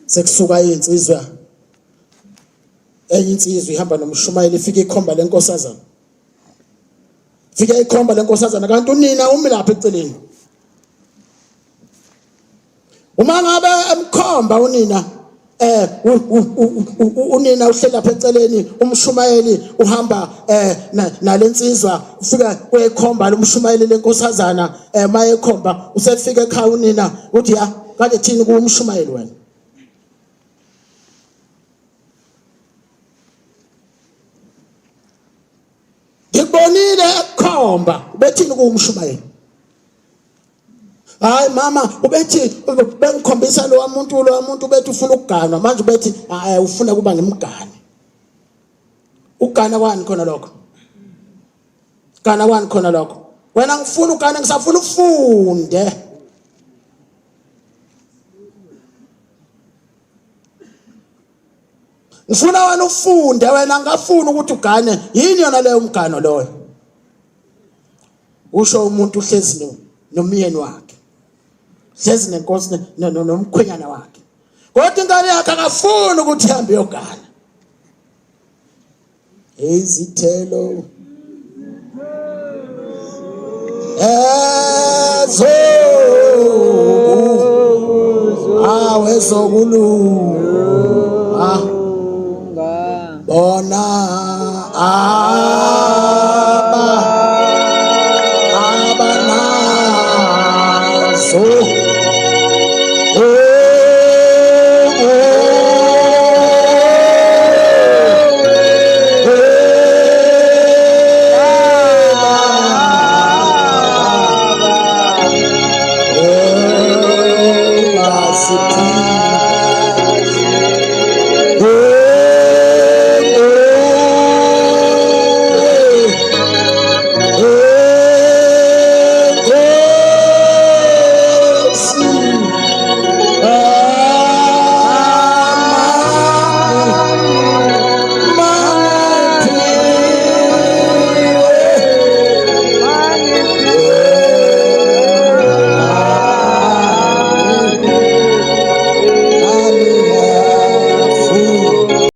sekusuka insizwa enye insizwa ihamba nomshumayeli ifike ikhomba lenkosazana. Fika ikhomba lenkosazana kanti unina umi lapha eceleni. Uma ngabe emkhomba unina unina uhlela lapha eceleni umshumayeli uhamba nalensizwa ufika kwekhomba lomshumayeli lenkosazana mayekhomba usefika ekhaya unina uthi ya kade thini kumshumayeli wena. Ngibonile ekhomba bethini kumshumayeli. Hayi mama ubethi bengikhombisa lo muntu bethi ufuna ukuganwa manje ubethi ufuna kuba ngimgane. Ugana kwani khona lokho? Gana kwani khona lokho? Wena ngifuna ugane ngisafuna ufunde. Ngifuna wena ufunde wena ngafuna ukuthi ugane yini yona leyo umgano loyo. Usho umuntu uhlezi nomyeni wakhe. Hlezi nenkosi nomkhwenyana wakhe. Kodwa ingane yakhe akafuni ukuthi ihambe yogana. Izithelo wezokulu bona